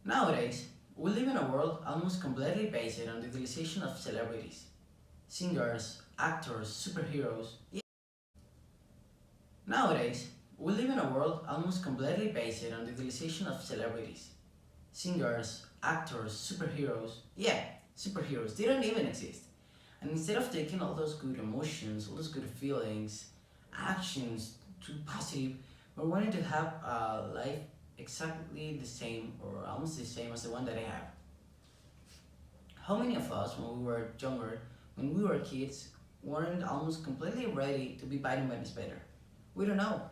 Nowadays, we live in a world almost completely based on the utilization of celebrities, singers, actors, superheroes. Nowadays, we live in a world almost completely based on the utilization of celebrities, singers, actors, superheroes. Yeah, superheroes. They don't even exist. And instead of taking all those good emotions, all those good feelings, actions to positive, we're wanting to have a life exactly the same or almost the same as the one that I have. How many of us, when we were younger, when we were kids, weren't almost completely ready to be biting by this better? We don't know.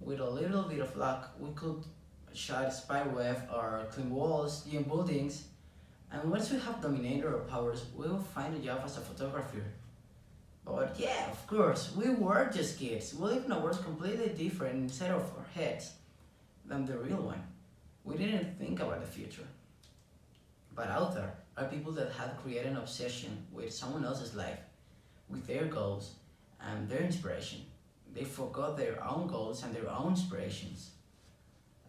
With a little bit of luck, we could shot a spider web or clean walls, new buildings, and once we have dominated our powers, we will find a job as a photographer. But yeah, of course, we were just kids. We live in a world completely different inside of our heads than the real one. We didn't think about the future. But out there are people that have created an obsession with someone else's life, with their goals and their inspiration. They forgot their own goals and their own inspirations.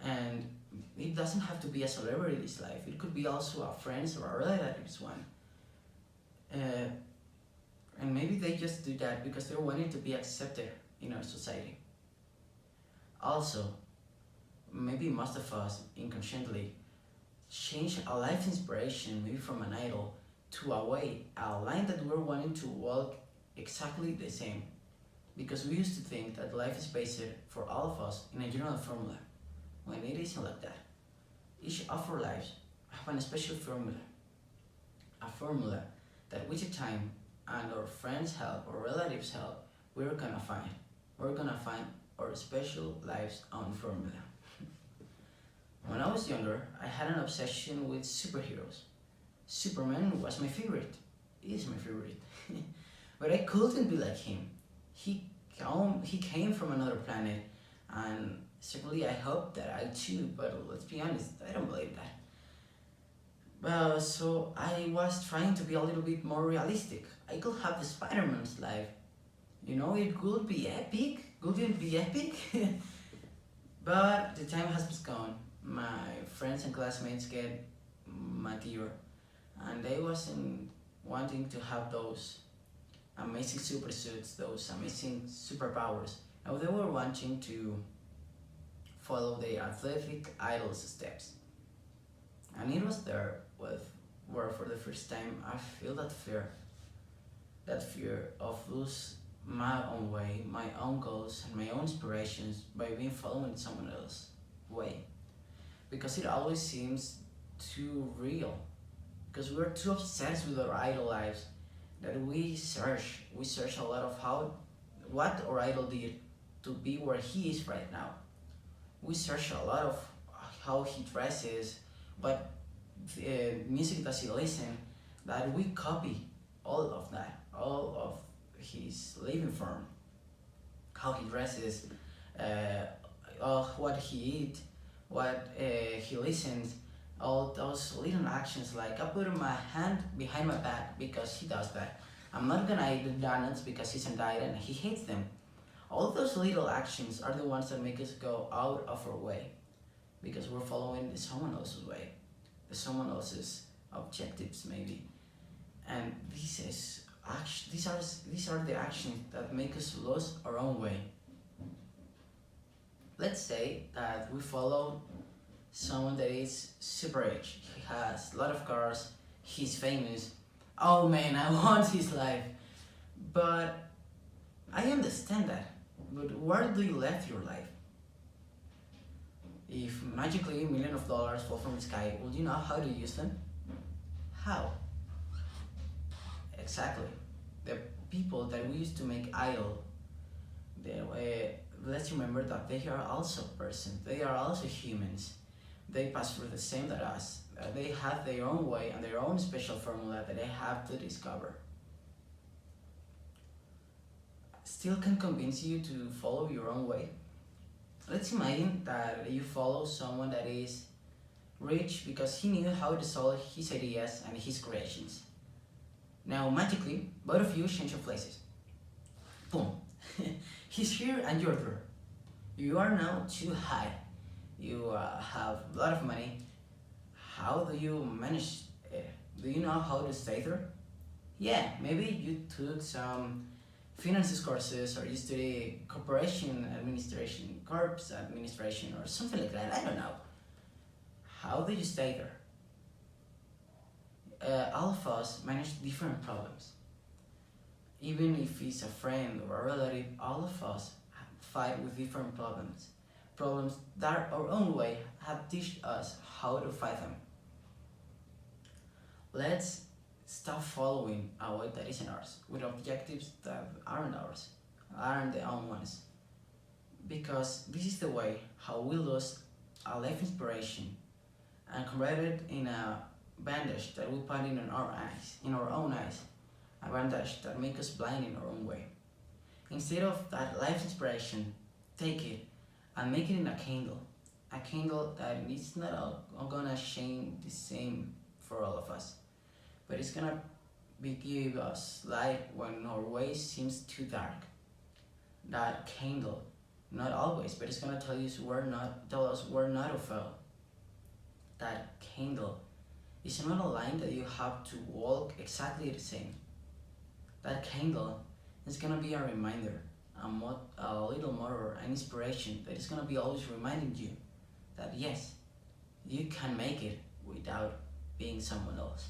And it doesn't have to be a celebrity's life, it could be also a friend's or a relative's one. Uh, and maybe they just do that because they're wanting to be accepted in our society. Also, maybe most of us inconsciently change a life inspiration, maybe from an idol, to a line that we're wanting to walk exactly the same. Because we used to think that life is based for all of us in a general formula, when it isn't like that. Each of our lives have a special formula, a formula that with the time and our friends' help or relatives' help, we're gonna find. We're gonna find our special life's own formula. When I was younger, I had an obsession with superheroes. Superman was my favorite, is my favorite. But I couldn't be like him. He came from another planet, and certainly I hope that I too, but let's be honest, I don't believe that. So I was trying to be a little bit more realistic. I could have the Spider-Man's life. You know, it could be epic. Could it be epic? But the time has gone. My friends and classmates get mature, and they wasn't wanting to have those amazing super suits, those amazing superpowers. Now they were wanting to follow their athletic idol's steps. And it was there where for the first time I feel that fear of lose my own way, my own goals and my own inspirations by being following someone else's way. Because it always seems too real. Because we're too obsessed with our idol lives that we search a lot of what our idol did to be where he is right now. We search a lot of how he dresses, what music does he listen, that we copy all of that, all of his living form, how he dresses, what he eats, what he listens, all those little actions like I put my hand behind my back because he does that. I'm not gonna eat the donuts because he's on diet and he hates them. All those little actions are the ones that make us go out of our way because we're following someone else's way, someone else's objectives maybe. And these are the actions that make us lose our own way. Let's say that we follow someone that is super rich. He has a lot of cars, he's famous. Oh man, I want his life. But I understand that. But where do you left your life? If magically millions of dollars fall from the sky, would you know how to use them? How? Exactly. The people that we used to make idol, let's remember that they are also persons. They are also humans. They pass through the same that us. They have their own way and their own special formula that they have to discover. Still can convince you to follow your own way. Let's imagine that you follow someone that is rich because he knew how to solve his ideas and his creations. Now magically, both of you change of places. Boom. He's here and you're there. You are now too high. You have a lot of money, how do you manage it? Do you know how to stay there? Yeah, maybe you took some finances courses or you study corporation administration, corps administration, or something like that. I don't know. How do you stay there? All of us manage different problems. Even if it's a friend or a relative, all of us fight with different problems. Problems that our own way have taught us how to fight them. Let's stop following a way that isn't ours, with objectives that aren't ours, aren't the own ones. Because this is the way how we lose our life inspiration and convert it in a bandage that we put in our eyes, in our own eyes, a bandage that makes us blind in our own way. Instead of that life inspiration, take it and make it in a candle that is not gonna shine the same for all of us, but it's gonna give us light when our way seems too dark. That candle, not always, but it's gonna tell us where not to fail. That candle is not a line that you have to walk exactly the same. That candle is gonna be a reminder, a little more, an inspiration that is gonna be always reminding you that yes, you can make it without being someone else.